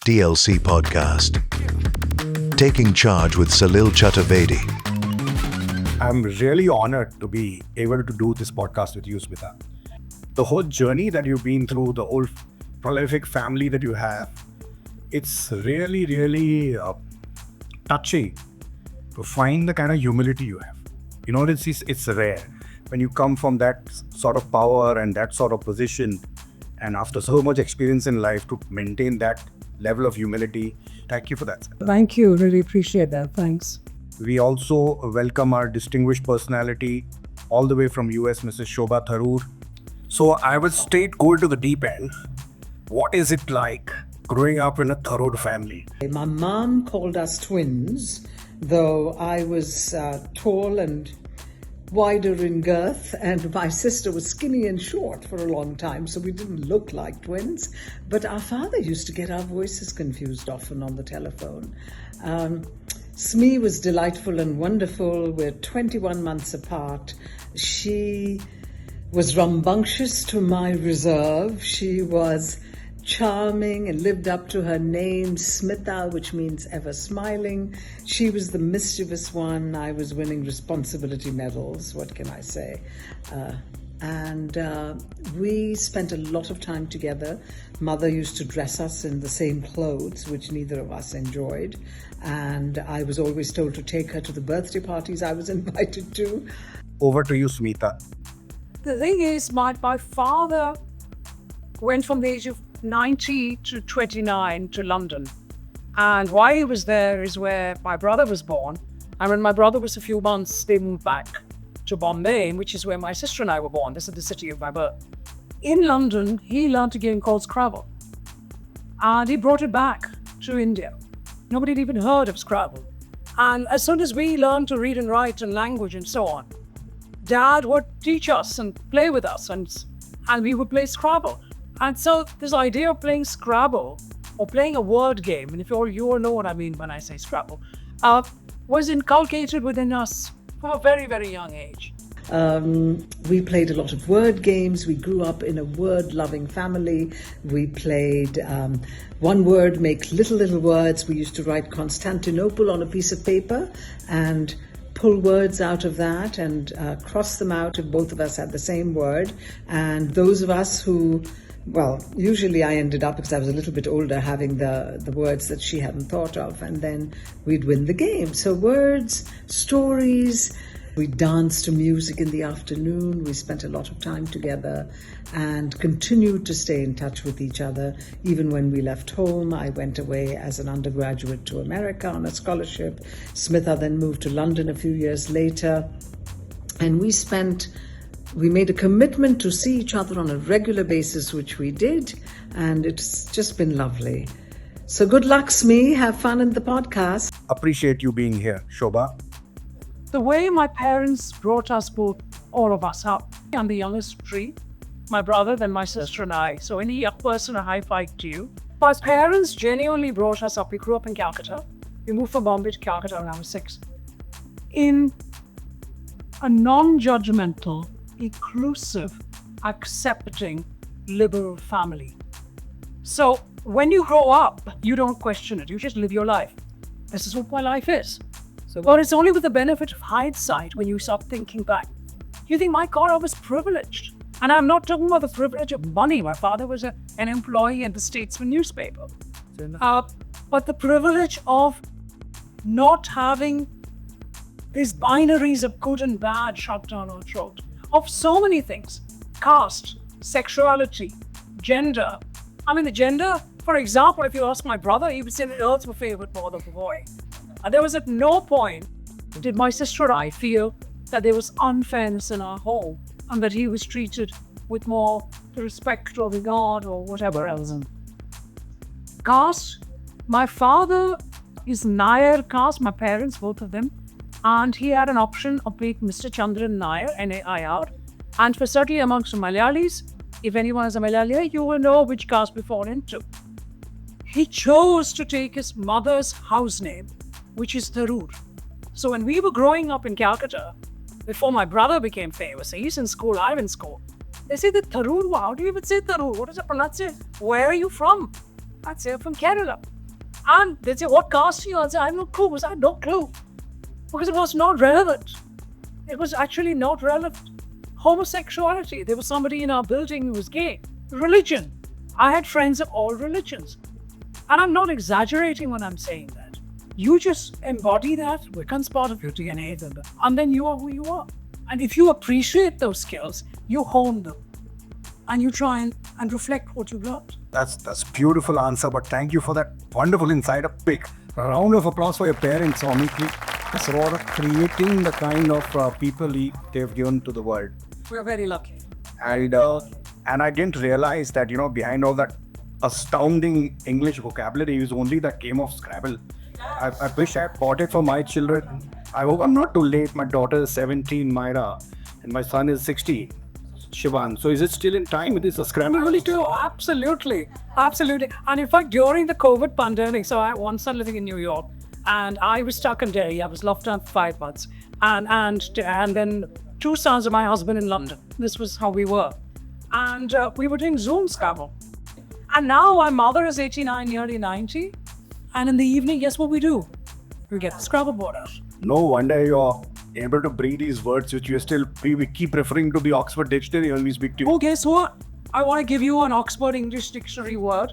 DLC podcast. Taking Charge with Salil Chaturvedi. I'm really honored to be able to do this podcast with you, Smita. The whole journey that you've been through, the whole prolific family that you have, it's really touching to find the kind of humility you have. You know, it's rare. When you come from that sort of power and that sort of position, and after so much experience in life, to maintain that level of humility, thank you for that. Thank you. Really appreciate that. Thanks. We also welcome our distinguished personality all the way from US, Mrs. Smita Tharoor. So I will straight go into the deep end. What is it like growing up in a Tharoor family? My mom called us twins, though I was tall and wider in girth, and my sister was skinny and short for a long time, so we didn't look like twins. But our father used to get our voices confused often on the telephone. Smee was delightful and wonderful. We're 21 months apart. She was rambunctious to my reserve. She was charming and lived up to her name, Smita, which means ever smiling. She was the mischievous one. I was winning responsibility medals. What can I say? And we spent a lot of time together. Mother used to dress us in the same clothes, which neither of us enjoyed. And I was always told to take her to the birthday parties I was invited to. Over to you, Smita. The thing is, my father went from the age of 90 to 29 to London. And why he was there is where my brother was born. And when my brother was a few months, they moved back to Bombay, which is where my sister and I were born. This is the city of my birth. In London, he learned a game called Scrabble. And he brought it back to India. Nobody had even heard of Scrabble. And as soon as we learned to read and write and language and so on, Dad would teach us and play with us, and we would play Scrabble. And so this idea of playing Scrabble or playing a word game, and if you all know what I mean when I say Scrabble, was inculcated within us from a very, very young age. We played a lot of word games. We grew up in a word-loving family. We played one word, make little words. We used to write Constantinople on a piece of paper and pull words out of that and cross them out if both of us had the same word. And those of us who, well, usually I ended up, because I was a little bit older, having the words that she hadn't thought of, and then we'd win the game. So words, stories. We danced to music in the afternoon. We spent a lot of time together and continued to stay in touch with each other. Even when we left home, I went away as an undergraduate to America on a scholarship. Smita then moved to London a few years later. And we made a commitment to see each other on a regular basis, which we did. And it's just been lovely. So good luck, Smee. Have fun in the podcast. Appreciate you being here, Shobha. The way my parents brought us both, all of us up, I'm the youngest of three, my brother, then my sister and I. So any young person, a high five to you. My parents genuinely brought us up. We grew up in Calcutta. We moved from Bombay to Calcutta when I was 6. In a non-judgmental, inclusive, accepting, liberal family. So when you grow up, you don't question it. You just live your life. This is what my life is. But it's only with the benefit of hindsight when you start thinking back. You think, my God, I was privileged. And I'm not talking about the privilege of money. My father was an employee at the Statesman newspaper. But the privilege of not having these binaries of good and bad shoved down our throat. Of so many things. Caste, sexuality, gender. I mean, the gender, for example, if you ask my brother, he would say the girls were favored more than the boy. And there was at no point did my sister and I feel that there was unfairness in our home and that he was treated with more respect or regard or whatever else. Caste, my father is Nair caste, my parents, both of them, and he had an option of being Mr. Chandran Nair, N-A-I-R. And for certainly amongst the Malayalis, if anyone is a Malayali, you will know which caste we fall into. He chose to take his mother's house name, which is Tharoor. So when we were growing up in Calcutta, before my brother became famous, he's in school, I'm in school, they say that Tharoor, how do you even say Tharoor? What is the pronunciation? Where are you from? I'd say, I'm from Kerala. And they'd say, what caste are you? I'd say, I have no clue. Because I had no clue. Because it was not relevant. It was actually not relevant. Homosexuality. There was somebody in our building who was gay. Religion. I had friends of all religions. And I'm not exaggerating when I'm saying that. You just embody that. Wiccans part of your DNA. And then you are who you are. And if you appreciate those skills, you hone them. And you try and reflect what you've learned. That's a beautiful answer, but thank you for that wonderful insight. A big round of applause for your parents, honestly. For creating the kind of people they've given to the world. We're very lucky. And I didn't realize that, behind all that astounding English vocabulary is only that game of Scrabble. I wish I had bought it for my children. I hope I'm not too late. My daughter is 17, Myra, and my son is 16, Shivan. So is it still in time with this Scrabble? Really do. Absolutely. Absolutely. And in fact, during the COVID pandemic, so I had one son living in New York, and I was stuck in Delhi. I was locked down for 5 months. And then 2 sons of my husband in London. This was how we were. And we were doing Zoom Scrabble. And now my mother is 89, nearly 90. And in the evening, guess what we do? We get the Scrabble board out. No wonder you're able to bring these words which we keep referring to the Oxford Dictionary when we speak to you. Oh, guess what? I want to give you an Oxford English Dictionary word.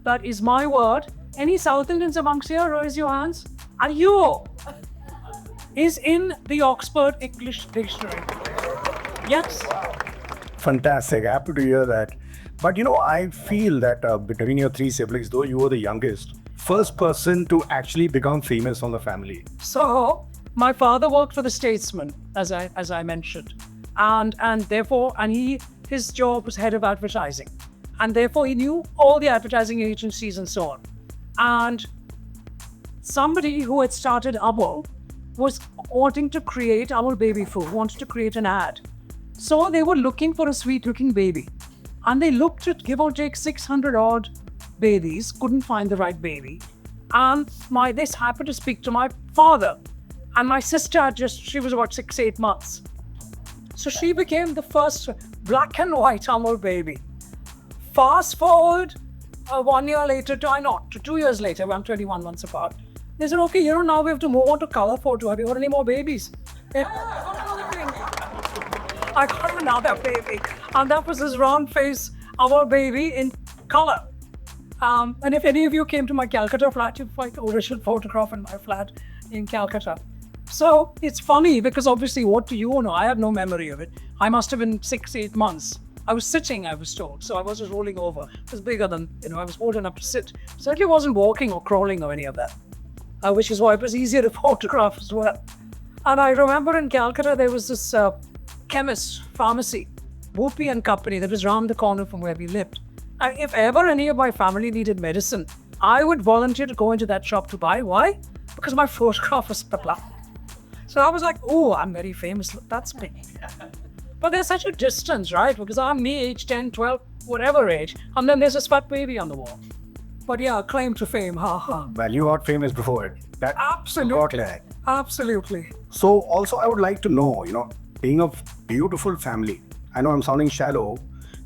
That is my word. Any South Indians amongst you, raise your hands. And you is in the Oxford English Dictionary. Yes. Fantastic. Happy to hear that. But I feel that between your 3 siblings, though you were the youngest, first person to actually become famous from the family. So my father worked for the Statesman, as I mentioned, and therefore his job was head of advertising, and therefore he knew all the advertising agencies and so on. And somebody who had started Amul was wanting to create Amul baby food, wanted to create an ad. So they were looking for a sweet-looking baby, and they looked at give or take 600 odd babies, couldn't find the right baby. And this happened to speak to my father. And my sister she was about 6-8 months. So she became the first black and white Amul baby. Fast forward 1 year later, 2 years later, I'm 21 months apart. They said, okay, now we have to move on to color photo. Have you got any more babies? I got another baby. And that was this round face, our baby in color. And if any of you came to my Calcutta flat, you'd find the original photograph in my flat in Calcutta. So it's funny because obviously, what do you know? I had no memory of it. I must have been 6-8 months. I was sitting, I was told. So I wasn't rolling over. It was bigger than, I was old enough to sit. Certainly wasn't walking or crawling or any of that. Which is why it was easier to photograph as well. And I remember in Calcutta, there was this chemist, pharmacy, Whoopi and Company that was round the corner from where we lived. And if ever any of my family needed medicine, I would volunteer to go into that shop to buy. Why? Because my photograph was Pipla. So I was like, oh, I'm very famous. That's me. But there's such a distance, right? Because I'm me, age 10, 12, whatever age. And then there's a fat baby on the wall. But yeah, claim to fame, ha. Well, you got famous before it. Absolutely. Absolutely. So also I would like to know, being a beautiful family, I know I'm sounding shallow,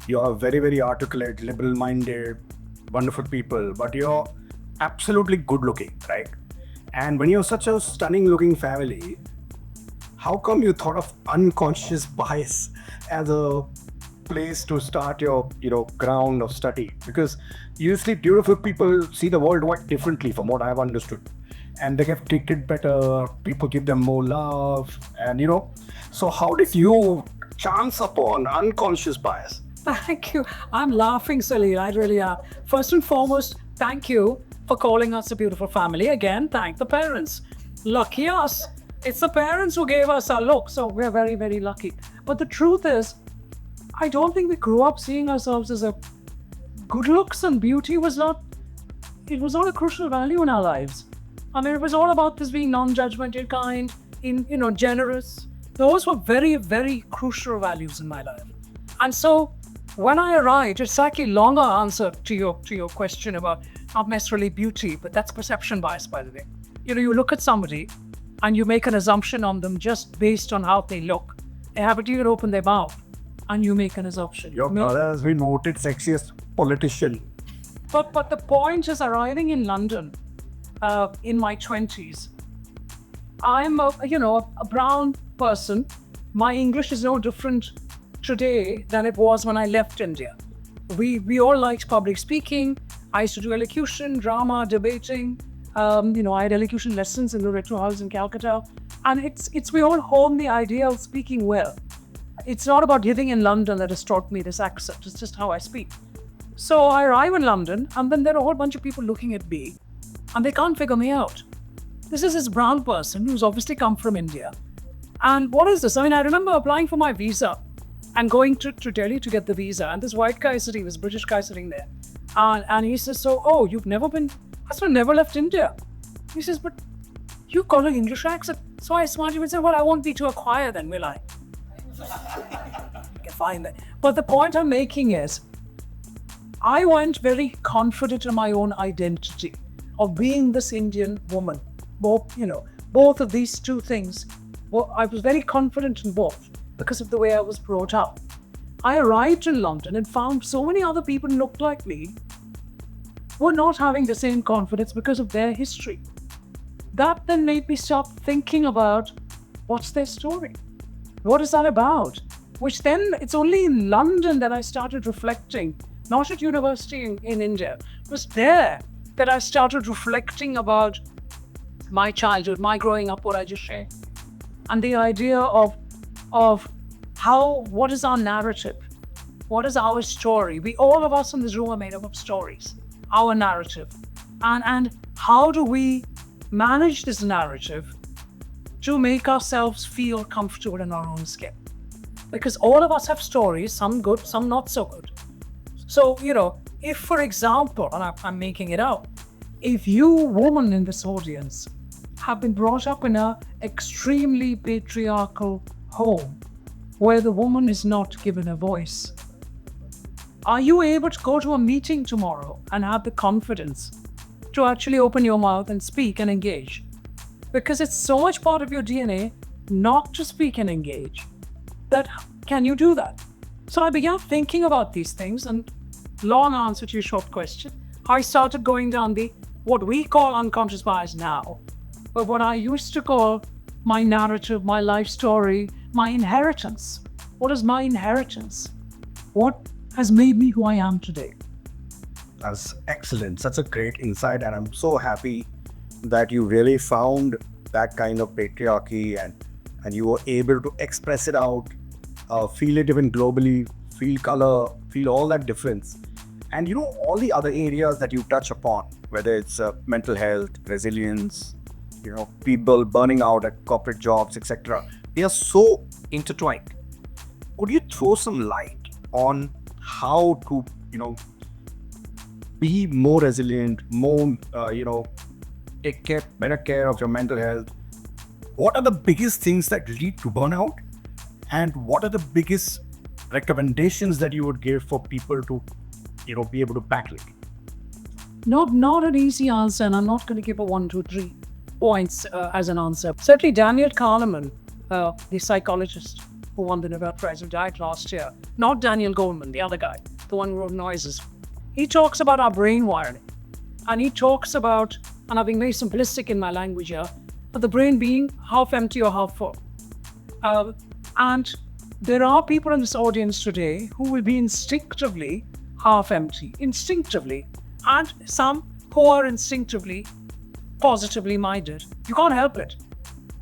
you're very, very articulate, liberal-minded, wonderful people, but you're absolutely good-looking, right? And when you're such a stunning-looking family, how come you thought of unconscious bias as a place to start your, ground of study? Because usually beautiful people see the world quite differently from what I've understood. And they get treated better, people give them more love, and so how did you chance upon unconscious bias? Thank you. I'm laughing, Salil. I really am. First and foremost, thank you for calling us a beautiful family. Again, thank the parents. Lucky us. It's the parents who gave us our look, so we're very, very lucky. But the truth is, I don't think we grew up seeing ourselves as good looks and beauty was not a crucial value in our lives. I mean, it was all about this being non-judgmental, kind, generous. Those were very, very crucial values in my life. And so when I arrived, it's slightly longer answer to your question about not necessarily beauty, but that's perception bias, by the way. You look at somebody and you make an assumption on them just based on how they look. They haven't even opened their mouth and you make an assumption. Your brother has been voted sexiest politician But the point is, arriving in London in my 20s, I'm a brown person. My English is no different today than it was when I left India. We all liked public speaking. I used to do elocution, drama, debating. I had elocution lessons in the Retro House in Calcutta. And it's we all hone the idea of speaking well. It's not about living in London that has taught me this accent. It's just how I speak. So I arrive in London, and then there are a whole bunch of people looking at me, and they can't figure me out. This is this brown person who's obviously come from India. And what is this? I mean, I remember applying for my visa and going to Delhi to get the visa. And this white guy sitting, this British guy sitting there. And he says, you've never been, I said, never left India. He says, but you got an English accent. So I smartly said, well, I won't be to acquire then, will I? You can find that. But the point I'm making is, I went very confident in my own identity of being this Indian woman. Both of these two things. Well, I was very confident in both because of the way I was brought up. I arrived in London and found so many other people who looked like me were not having the same confidence because of their history. That then made me start thinking about what's their story? What is that about? Which then, it's only in London that I started reflecting, not at university in India. It was there that I started reflecting about my childhood, my growing up, what I just shared. And the idea of what is our narrative? What is our story? All of us in this room are made up of stories, our narrative. And how do we manage this narrative to make ourselves feel comfortable in our own skin? Because all of us have stories, some good, some not so good. So, if, for example, and I'm making it up, if you, woman in this audience, have been brought up in an extremely patriarchal home where the woman is not given a voice, are you able to go to a meeting tomorrow and have the confidence to actually open your mouth and speak and engage? Because it's so much part of your DNA not to speak and engage. That can you do that? So I began thinking about these things, and long answer to your short question, I started going down what we call unconscious bias now, but what I used to call my narrative, my life story, my inheritance. What is my inheritance? What has made me who I am today? That's excellent. Such a great insight. And I'm so happy that you really found that kind of patriarchy and you were able to express it out, feel it even globally, feel color, feel all that difference. And all the other areas that you touch upon, whether it's mental health, resilience, people burning out at corporate jobs, etc. They are so intertwined. Could you throw some light on how to, be more resilient, more, take better care of your mental health? What are the biggest things that lead to burnout? And what are the biggest recommendations that you would give for people to, be able to tackle it? Not an easy answer, and I'm not going to give a 1, 2, 3 points as an answer. Certainly Daniel Kahneman, the psychologist who won the Nobel Prize, who died last year, not Daniel Goleman, the other guy, the one who wrote Noises. He talks about our brain wiring. And he talks about, and I'm being very simplistic in my language here, but the brain being half empty or half full. And there are people in this audience today who will be instinctively half empty, instinctively, and some who are instinctively positively minded. You can't help it.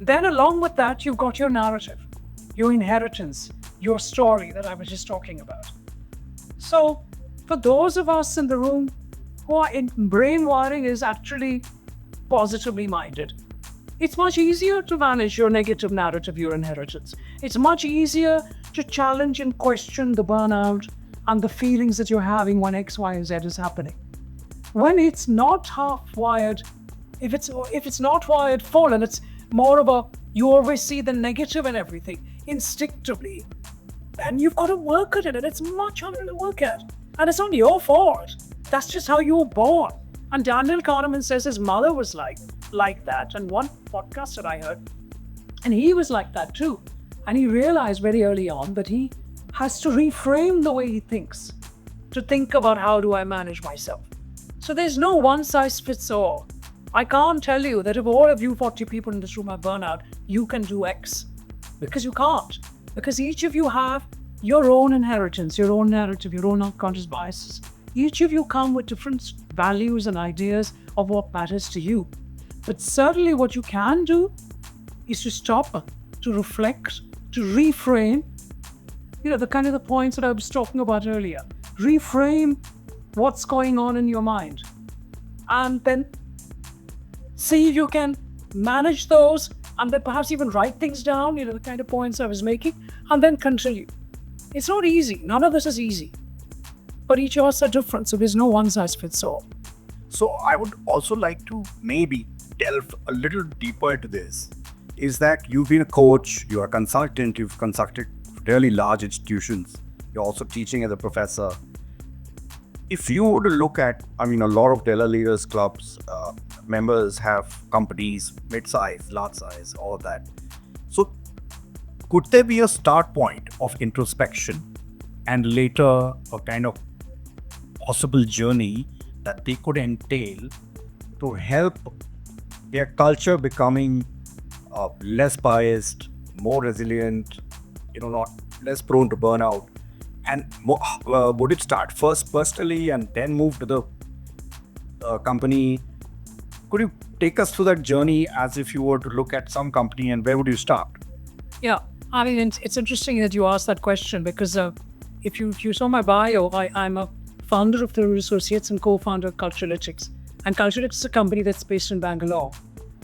Then along with that, you've got your narrative, your inheritance, your story that I was just talking about. So for those of us in the room who are in brain wiring is actually positively minded, it's much easier to manage your negative narrative, your inheritance. It's much easier to challenge and question the burnout and the feelings that you're having when X, Y, and Z is happening. When it's not half wired, if it's not wired full and it's more of you always see the negative in everything instinctively, then you've got to work at it, and it's much harder to work at. And it's not your fault. That's just how you were born. And Daniel Kahneman says his mother was like that. And one podcast that I heard, and he was like that too. And he realized very early on that he has to reframe the way he thinks, to think about how do I manage myself. So there's no one size fits all. I can't tell you that if all of you 40 people in this room have burnout, you can do X. Because you can't. Because each of you have your own inheritance, your own narrative, your own unconscious biases. Each of you come with different values and ideas of what matters to you. But certainly what you can do is to stop, to reflect, to reframe, the kind of the points that I was talking about earlier. Reframe what's going on in your mind. And then see if you can manage those, and then perhaps even write things down, the kind of points I was making, and then continue. It's not easy. None of this is easy. But each of us are different, so there's no one size fits all. So I would also like to maybe delve a little deeper into this. Is that you've been a coach, you're a consultant, you've consulted really large institutions, you're also teaching as a professor. If you were to look at, a lot of Della Leaders Clubs members have companies, mid-size, large size, all of that. So could there be a start point of introspection and later a kind of possible journey that they could entail to help their culture becoming less biased, more resilient, not less prone to burnout? And would it start first personally and then move to the company? Could you take us through that journey as if you were to look at some company, and where would you start? Yeah, it's interesting that you asked that question, because if you saw my bio, I'm a founder of Tharoor Associates and co-founder of Culturelytics. And Culturelytics is a company that's based in Bangalore.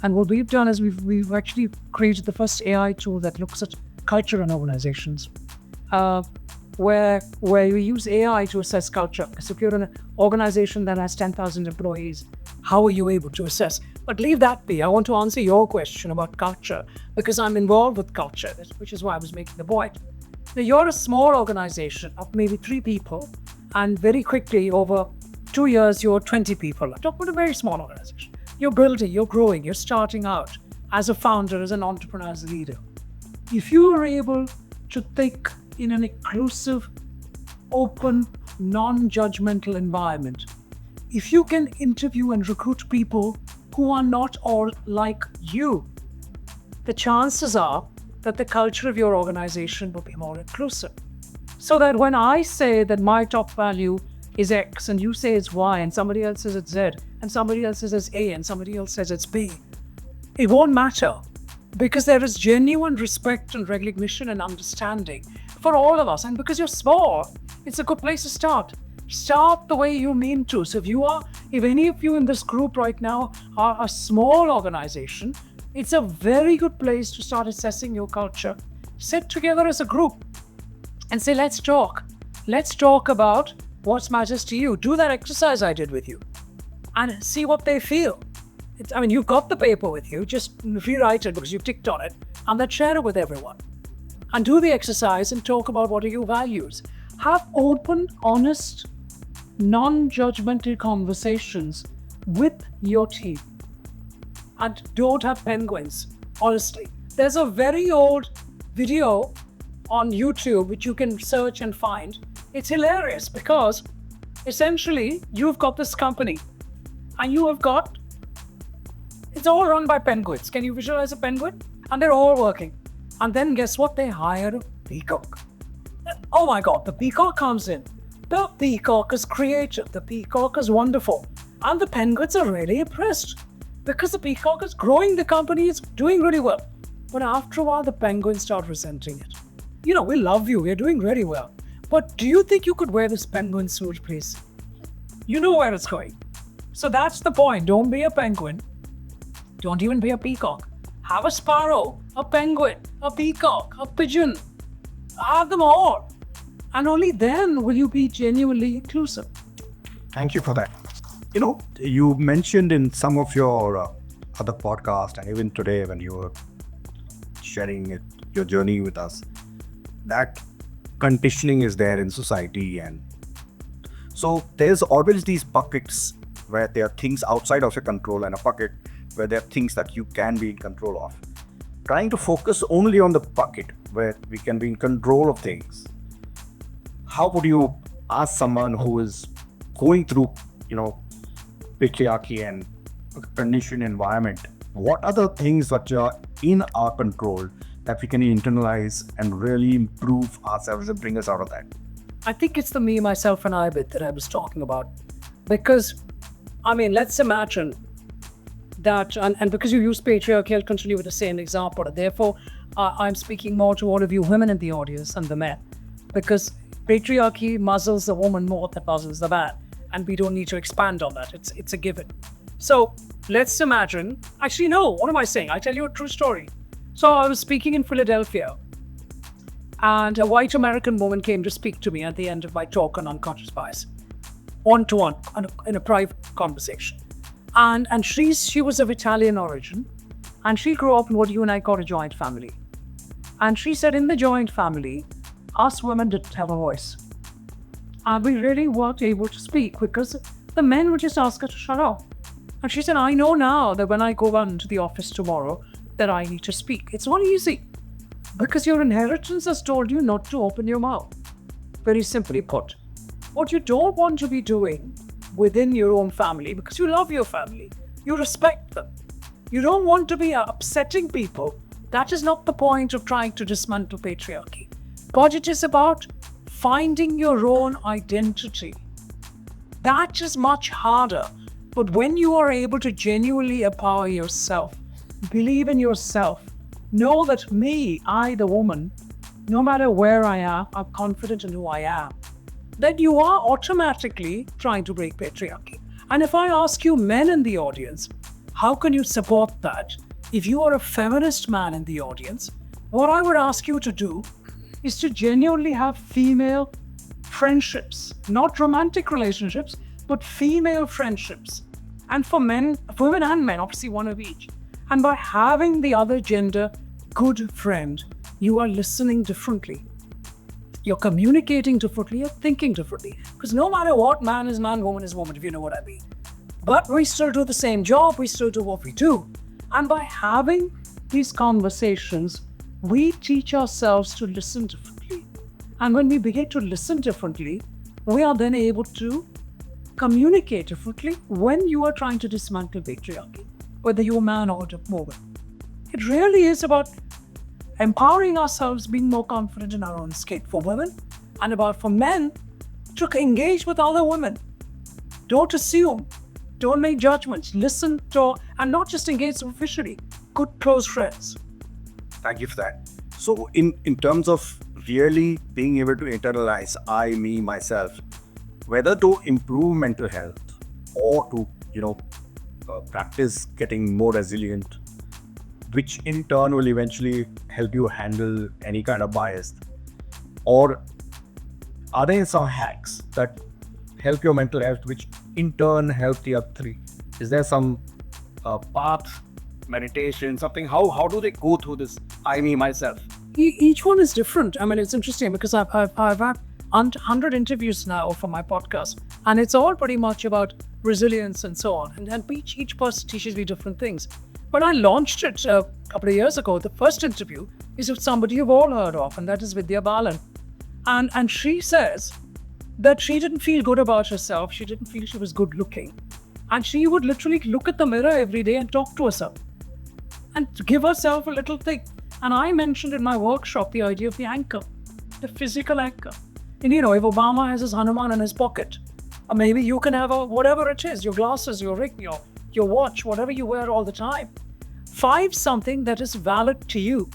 And what we've done is we've actually created the first AI tool that looks at culture in organizations, where we use AI to assess culture. Because if you're in an organization that has 10,000 employees, how are you able to assess? But leave that be. I want to answer your question about culture, because I'm involved with culture, which is why I was making the point. Now, you're a small organization of maybe 3 people, and very quickly, over 2 years, you're 20 people. I'm talking about a very small organization. You're building, you're growing, you're starting out as a founder, as an entrepreneur, as a leader. If you are able to think in an inclusive, open, non-judgmental environment, if you can interview and recruit people who are not all like you, the chances are that the culture of your organization will be more inclusive. So that when I say that my top value is X, and you say it's Y, and somebody else says it's Z, and somebody else says it's A, and somebody else says it's B, it won't matter, because there is genuine respect and recognition and understanding for all of us. And because you're small, it's a good place to start. Start the way you mean to. So if any of you in this group right now are a small organization, it's a very good place to start assessing your culture. Sit together as a group and say, let's talk. Let's talk about what matters to you. Do that exercise I did with you and see what they feel. You've got the paper with you, just rewrite it because you've ticked on it, and then share it with everyone. And do the exercise and talk about what are your values. Have open, honest, non-judgmental conversations with your team. And don't have penguins, honestly. There's a very old video on YouTube which you can search and find. It's hilarious because essentially you've got this company and it's all run by penguins. Can you visualize a penguin? And they're all working. And then guess what? They hire a peacock. Oh my God, the peacock comes in. The peacock is creative. The peacock is wonderful. And the penguins are really impressed because the peacock is growing the company. It's doing really well. But after a while, the penguins start resenting it. We love you. We're doing really well. But do you think you could wear this penguin suit, please? You know where it's going. So that's the point. Don't be a penguin. Don't even be a peacock. Have a sparrow, a penguin, a peacock, a pigeon. Have them all. And only then will you be genuinely inclusive. Thank you for that. You mentioned in some of your other podcasts, and even today when you were sharing your journey with us, that conditioning is there in society. And so there's always these buckets where there are things outside of your control, and a bucket where there are things that you can be in control of. Trying to focus only on the bucket where we can be in control of things. How would you ask someone who is going through, patriarchy and conditioned environment, what are the things that are in our control that we can internalize and really improve ourselves and bring us out of that? I think it's the me, myself, and I bit that I was talking about. Because, let's imagine that, and because you use patriarchy, I'll continue with the same example. Therefore, I'm speaking more to all of you women in the audience and the men. Because patriarchy muzzles the woman more than muzzles the man. And we don't need to expand on that. It's a given. So let's imagine, actually, no, what am I saying? I'll tell you a true story. So I was speaking in Philadelphia, and a white American woman came to speak to me at the end of my talk on unconscious bias, one-to-one, in a private conversation. And she was of Italian origin, and she grew up in what you and I call a joint family. And she said in the joint family, us women didn't have a voice. And we really weren't able to speak because the men would just ask her to shut up. And she said, I know now that when I go on to the office tomorrow that I need to speak. It's not easy because your inheritance has told you not to open your mouth. Very simply put, what you don't want to be doing within your own family, because you love your family, you respect them, you don't want to be upsetting people. That is not the point of trying to dismantle patriarchy. But it is about finding your own identity. That is much harder. But when you are able to genuinely empower yourself, believe in yourself, know that me, I, the woman, no matter where I am, I'm confident in who I am, then you are automatically trying to break patriarchy. And if I ask you men in the audience, how can you support that? If you are a feminist man in the audience, what I would ask you to do is to genuinely have female friendships, not romantic relationships, but female friendships. And for men, for women and men, obviously one of each. And by having the other gender good friend, you are listening differently. You're communicating differently, you're thinking differently. Because no matter what, man is man, woman is woman, if you know what I mean. But we still do the same job, we still do what we do. And by having these conversations, we teach ourselves to listen differently. And when we begin to listen differently, we are then able to communicate differently when you are trying to dismantle patriarchy, whether you're a man or a woman. It really is about empowering ourselves, being more confident in our own skin for women, and about for men to engage with other women. Don't assume, don't make judgments, listen to, and not just engage superficially, good close friends. Thank you for that. So in terms of really being able to internalize I, me, myself, whether to improve mental health or to, practice getting more resilient, which in turn will eventually help you handle any kind of bias, or are there some hacks that help your mental health, which in turn help the other three? Is there some path, meditation, something? How do they go through this I, me, myself? Each one is different. It's interesting because I've had 100 interviews now for my podcast, and it's all pretty much about resilience and so on. And each person teaches me different things. When I launched it a couple of years ago, the first interview is with somebody you've all heard of, and that is Vidya Balan. And she says that she didn't feel good about herself. She didn't feel she was good looking. And she would literally look at the mirror every day and talk to herself and give herself a little thing. And I mentioned in my workshop the idea of the anchor, the physical anchor. And if Obama has his Hanuman in his pocket, or maybe you can have whatever it is, your glasses, your ring, your watch, whatever you wear all the time. Find something that is valid to you.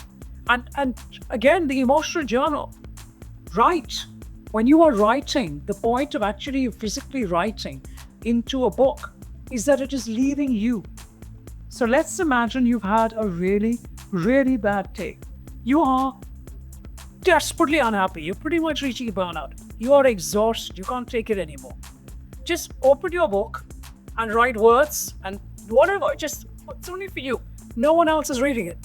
And again, the emotional journal. Write. When you are writing, the point of actually physically writing into a book is that it is leaving you. So let's imagine you've had a really, really bad day. You are desperately unhappy. You're pretty much reaching burnout. You are exhausted. You can't take it anymore. Just open your book and write words and whatever. It's only for you. No one else is reading it.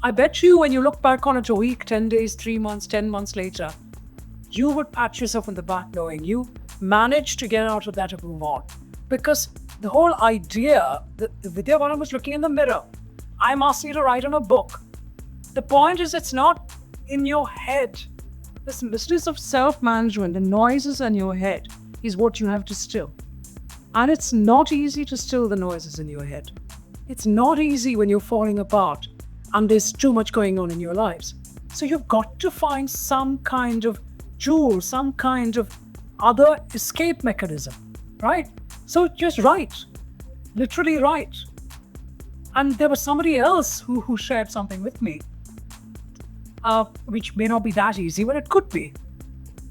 I bet you when you look back on it a week, 10 days, 3 months, 10 months later, you would pat yourself on the back knowing you managed to get out of that and move on. Because the whole idea, Vidya Balan was looking in the mirror. I'm asking you to write on a book. The point is it's not in your head. This business of self-management, the noises in your head is what you have to still. And it's not easy to still the noises in your head. It's not easy when you're falling apart and there's too much going on in your lives. So you've got to find some kind of tool, some kind of other escape mechanism, right? So just write, literally write. And there was somebody else who shared something with me, which may not be that easy, but it could be.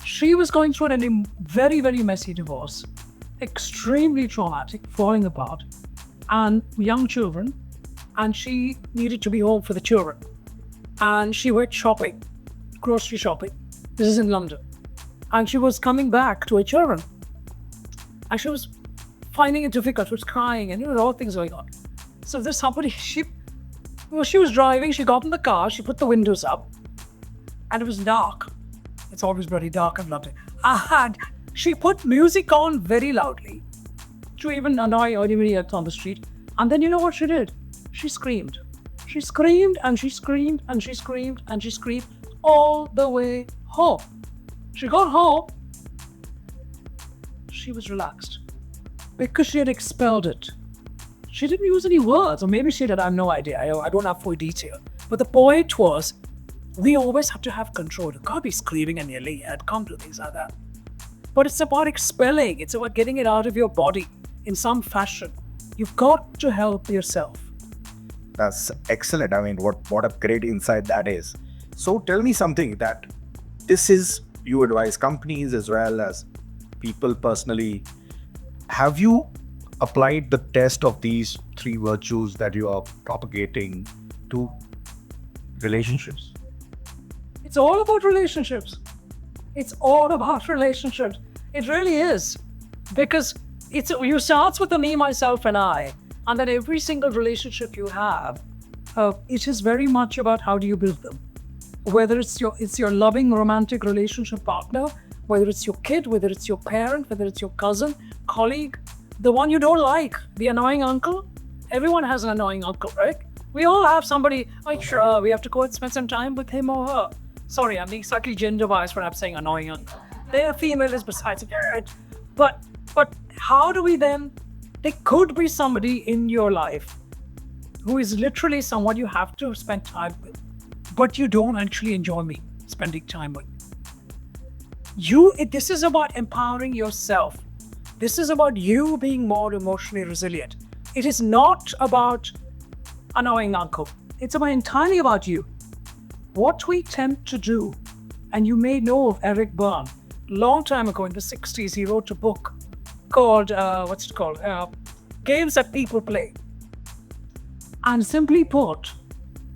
She was going through a very, very messy divorce, extremely traumatic, falling apart, and young children, and she needed to be home for the children. And she went shopping, grocery shopping. This is in London. And she was coming back to her children. And she was finding it difficult, she was crying, and all things going on. So there's somebody, she was driving, she got in the car, she put the windows up, and it was dark. It's always very dark in London. And she put music on very loudly to even annoy anybody else on the street. And then you know what she did? She screamed. She screamed and she screamed and she screamed and she screamed all the way home. She got home. She was relaxed because she had expelled it. She didn't use any words, or maybe she did, I have no idea. I don't have full detail. But the point was, we always have to have control. You can't be screaming and yelling and can't do things like that. But it's about expelling. It's about getting it out of your body in some fashion. You've got to help yourself. That's excellent. I mean, what a great insight that is. So tell me something that this is, you advise companies as well as people personally. Have you applied the test of these 3 virtues that you are propagating to relationships? It's all about relationships. It's all about relationships. It really is. Because you starts with the me, myself, and I. And then every single relationship you have, it is very much about how do you build them. Whether it's your loving romantic relationship partner, whether it's your kid, whether it's your parent, whether it's your cousin, colleague, the one you don't like, the annoying uncle. Everyone has an annoying uncle, right? We all have somebody, like, sure, we have to go and spend some time with him or her. Sorry, I'm being slightly gender biased when I'm saying annoying uncle. They're female is besides it, right? But how do we then, there could be somebody in your life who is literally someone you have to spend time with, but you don't actually enjoy spending time with. This is about empowering yourself. This is about you being more emotionally resilient. It is not about annoying uncle. It's entirely about you. What we tend to do, and you may know of Eric Berne, long time ago in the 60s, he wrote a book called, Games That People Play. And simply put,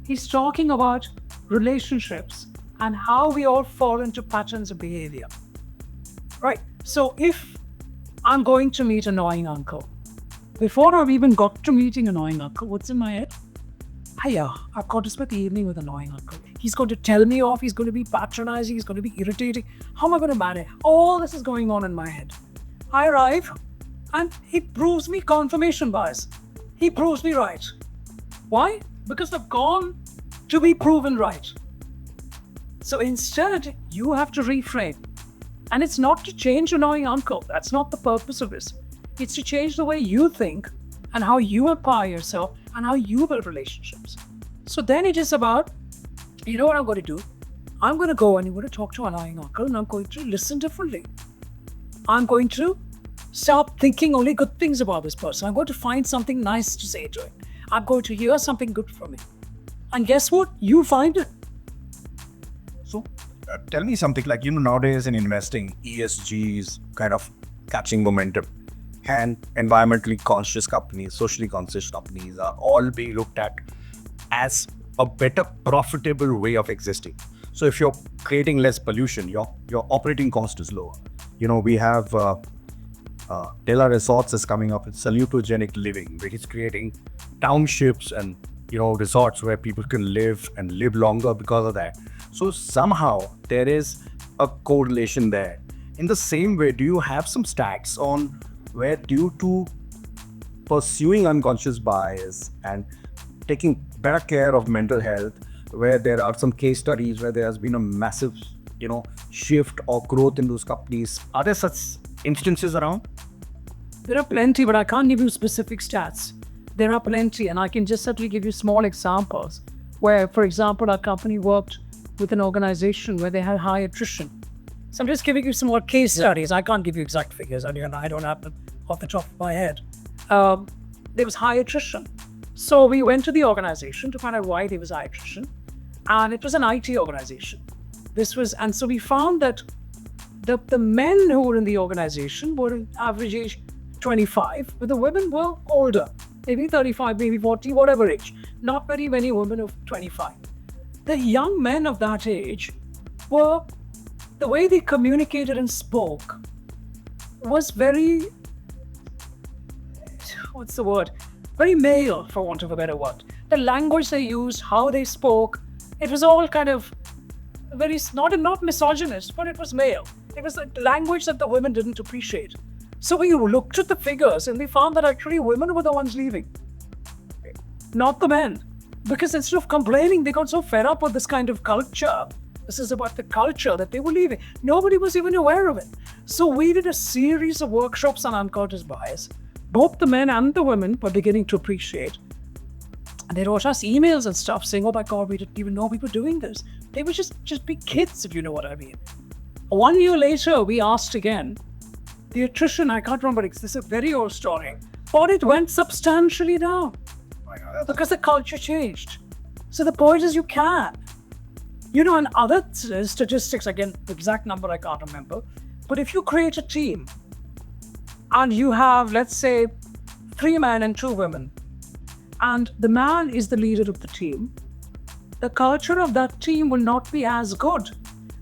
he's talking about relationships and how we all fall into patterns of behavior. Right? So if I'm going to meet an annoying uncle, before I've even got to meeting an annoying uncle, what's in my head? Hiya, I've got to spend the evening with an annoying uncle. He's going to tell me off, he's going to be patronizing, he's going to be irritating. How am I going to manage? All this is going on in my head. I arrive and he proves me confirmation bias. He proves me right. Why? Because I've gone to be proven right. So instead, you have to reframe. And it's not to change annoying uncle. That's not the purpose of this. It's to change the way you think and how you empower yourself and how you build relationships. So then it is about, you know what I'm going to do? I'm going to go and I'm going to talk to an annoying uncle and I'm going to listen differently. I'm going to stop thinking only good things about this person. I'm going to find something nice to say to him. I'm going to hear something good from him. And guess what? You find it. So tell me something like, nowadays in investing, ESG is kind of catching momentum. And environmentally conscious companies, socially conscious companies are all being looked at as a better profitable way of existing. So if you're creating less pollution, your operating cost is lower. We have Della Resorts is coming up with salutogenic living, which is creating townships and resorts where people can live and live longer because of that. So somehow there is a correlation there. In the same way, do you have some stats on where, due to pursuing unconscious bias and taking better care of mental health, where there are some case studies where there has been a massive, shift or growth in those companies? Are there such instances around? There are plenty, but I can't give you specific stats. There are plenty, and I can just certainly give you small examples where, for example, our company worked with an organization where they had high attrition. So I'm just giving you some more case studies. I can't give you exact figures. I don't have them off the top of my head. There was high attrition. So we went to the organization to find out why there was high attrition. And it was an IT organization. And so we found that the men who were in the organization were average age 25, but the women were older, maybe 35, maybe 40, whatever age. Not very many women of 25. The young men of that age were, the way they communicated and spoke was very, very male, for want of a better word. The language they used, how they spoke, it was all kind of very, not misogynist, but it was male. It was a language that the women didn't appreciate. So we looked at the figures and we found that actually women were the ones leaving, not the men. Because instead of complaining, they got so fed up with this kind of culture. This is about the culture that they were leaving. Nobody was even aware of it. So we did a series of workshops on unconscious bias. Both the men and the women were beginning to appreciate. And they wrote us emails and stuff saying, oh my God, we didn't even know we were doing this. They were just big kids, if you know what I mean. 1 year later, we asked again. The attrition, I can't remember, this is a very old story, but it went substantially down because the culture changed. So the point is you can. And other statistics, again, the exact number I can't remember, but if you create a team and you have, let's say, 3 men and 2 women, and the man is the leader of the team, the culture of that team will not be as good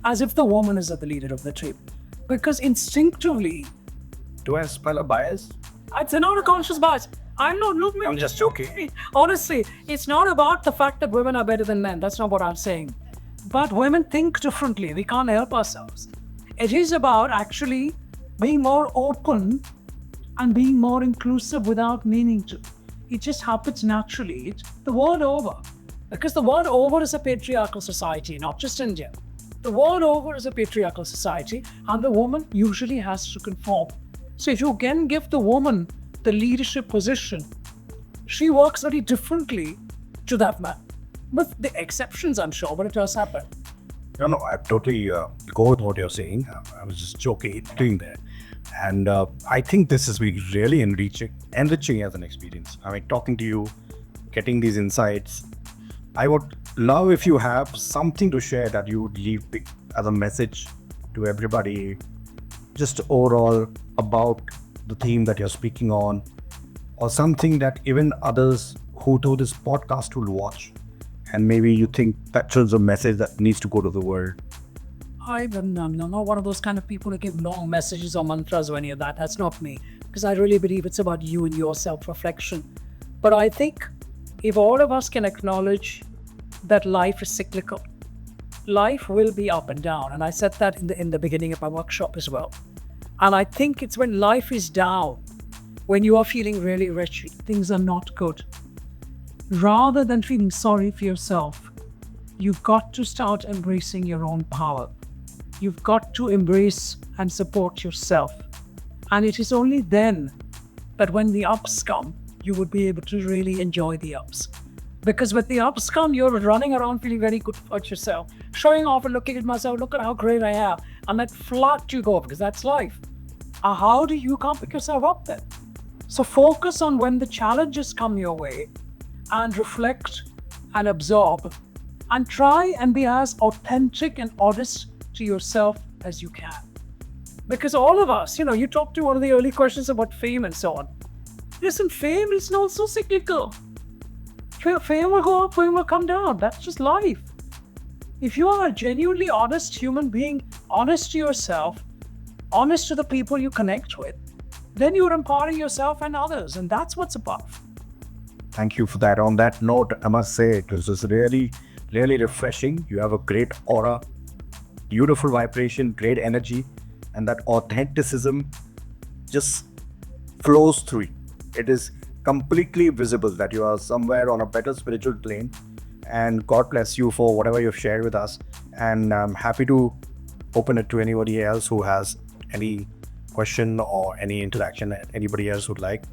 as if the woman is the leader of the team. Because instinctively... Do I spell a bias? It's not a conscious bias. I'm just joking. Honestly, it's not about the fact that women are better than men. That's not what I'm saying. But women think differently. We can't help ourselves. It is about actually being more open and being more inclusive without meaning to. It just happens naturally. It's the world over. Because the world over is a patriarchal society, not just India. The world over is a patriarchal society, and the woman usually has to conform. So if you can give the woman the leadership position, she works very differently to that man. With the exceptions, I'm sure, but it does happen. No, I totally go with what you're saying. I was just joking there. And I think this has been really enriching as an experience. I mean, talking to you, getting these insights. I would love if you have something to share that you would leave as a message to everybody, just overall about the theme that you're speaking on, or something that even others who do this podcast will watch. And maybe you think that shows a message that needs to go to the world. I'm not one of those kind of people who give long messages or mantras or any of that. That's not me. Because I really believe it's about you and your self-reflection. But I think if all of us can acknowledge that life is cyclical, life will be up and down. And I said that in the beginning of my workshop as well. And I think it's when life is down, when you are feeling really wretched, things are not good. Rather than feeling sorry for yourself, you've got to start embracing your own power. You've got to embrace and support yourself. And it is only then that when the ups come, you would be able to really enjoy the ups. Because with the ups come, you're running around feeling very good about yourself, showing off and looking at myself, look at how great I am. And that flat you go, because that's life. How do you can't pick yourself up then? So focus on when the challenges come your way and reflect and absorb and try and be as authentic and honest to yourself as you can. Because all of us, you talked to one of the early questions about fame and so on. Listen, fame is also cyclical. Fame will go up, fame will come down. That's just life. If you are a genuinely honest human being, honest to yourself, honest to the people you connect with, then you're empowering yourself and others, and that's what's above. Thank you for that. On that note, I must say it was just really, really refreshing. You have a great aura, beautiful vibration, great energy, and that authenticism just flows through you. It is completely visible that you are somewhere on a better spiritual plane, and God bless you for whatever you've shared with us. And I'm happy to open it to anybody else who has any question or any interaction that anybody else would like.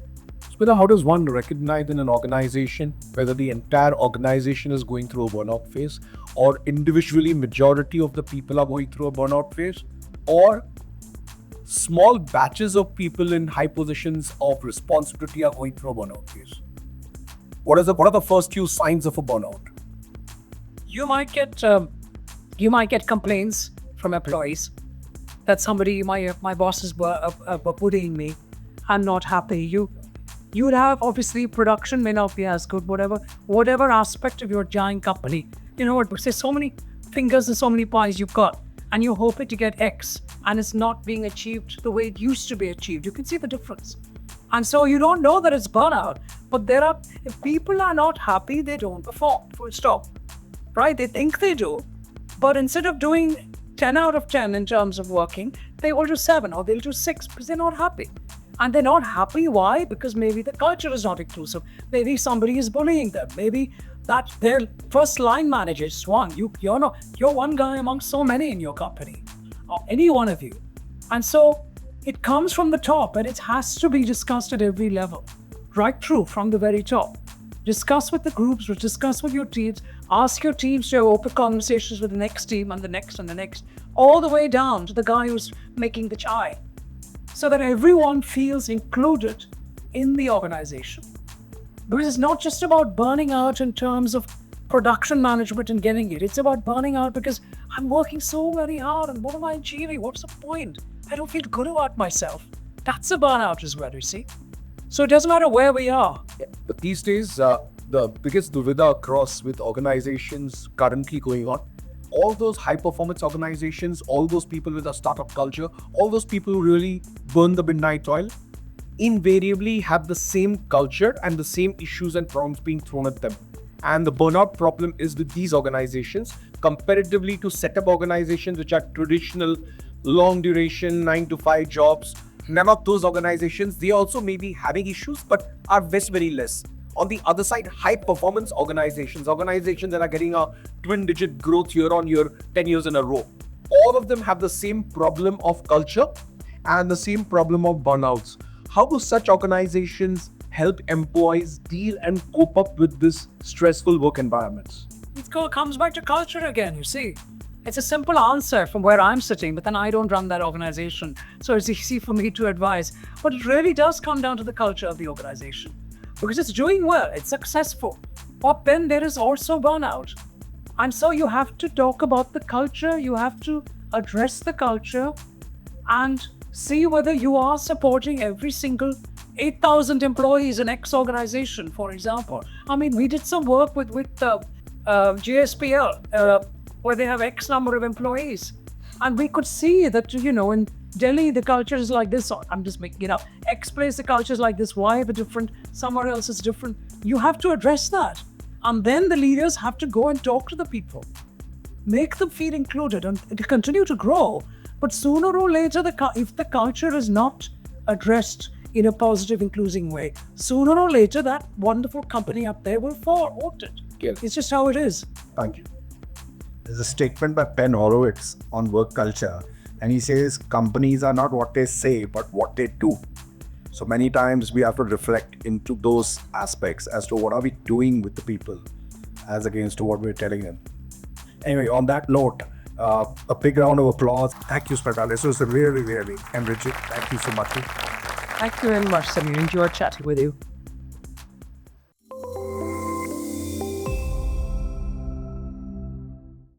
Smita, how does one recognize in an organization whether the entire organization is going through a burnout phase, or individually majority of the people are going through a burnout phase, or small batches of people in high positions of responsibility are going through a burnout phase? What are the first few signs of a burnout? You might get complaints from employees that somebody, my bosses were bullying me. I'm not happy. You would have, obviously, production may not be as good, whatever aspect of your giant company. You know what? There's so many fingers and so many pies you've got, and you're hoping to get X, and it's not being achieved the way it used to be achieved. You can see the difference. And so you don't know that it's burnout, but if people are not happy, they don't perform, full stop, right? They think they do, but instead of doing 10 out of 10 in terms of working, they will do 7 or they'll do 6 because they're not happy. And they're not happy, why? Because maybe the culture is not inclusive. Maybe somebody is bullying them. Maybe that their first line manager is one. You're one guy among so many in your company, or any one of you. And so it comes from the top, and it has to be discussed at every level, right through from the very top. Discuss with the groups, discuss with your teams, ask your teams to have open conversations with the next team and the next, all the way down to the guy who's making the chai, so that everyone feels included in the organization. Because it's not just about burning out in terms of production management and getting it. It's about burning out because I'm working so very hard, and what am I achieving? What's the point? I don't feel good about myself. That's a burnout as well, you see. So it doesn't matter where we are. But these days, the biggest duvida across with organizations currently going on, all those high-performance organizations, all those people with a startup culture, all those people who really burn the midnight oil, invariably have the same culture and the same issues and problems being thrown at them. And the burnout problem is with these organizations comparatively to set-up organizations which are traditional, long-duration, 9-to-5 jobs. None of those organizations, they also may be having issues, but are very less. On the other side, high-performance organizations that are getting a twin-digit growth year on year, 10 years in a row, all of them have the same problem of culture and the same problem of burnouts. How do such organizations help employees deal and cope up with this stressful work environments? It comes back to culture again, you see. It's a simple answer from where I'm sitting, but then I don't run that organization, so it's easy for me to advise. But it really does come down to the culture of the organization, because it's doing well, it's successful, but then there is also burnout. And so you have to talk about the culture, you have to address the culture and see whether you are supporting every single 8,000 employees in X organization, for example. I mean, we did some work with GSPL, where they have X number of employees. And we could see that, in Delhi, the culture is like this. I'm just making it up. X place, the culture is like this. Y, the different. Somewhere else is different. You have to address that. And then the leaders have to go and talk to the people. Make them feel included and continue to grow. But sooner or later, if the culture is not addressed in a positive, inclusive way, sooner or later, that wonderful company up there will fall, won't it? Yes. It's just how it is. Thank you. There's a statement by Penn Horowitz on work culture, and he says companies are not what they say, but what they do. So many times we have to reflect into those aspects as to what are we doing with the people as against to what we're telling them. Anyway, on that note, a big round of applause. Thank you, Smita. This was really, really enriching. Thank you so much. Thank you very much, Samir. Enjoyed chatting with you.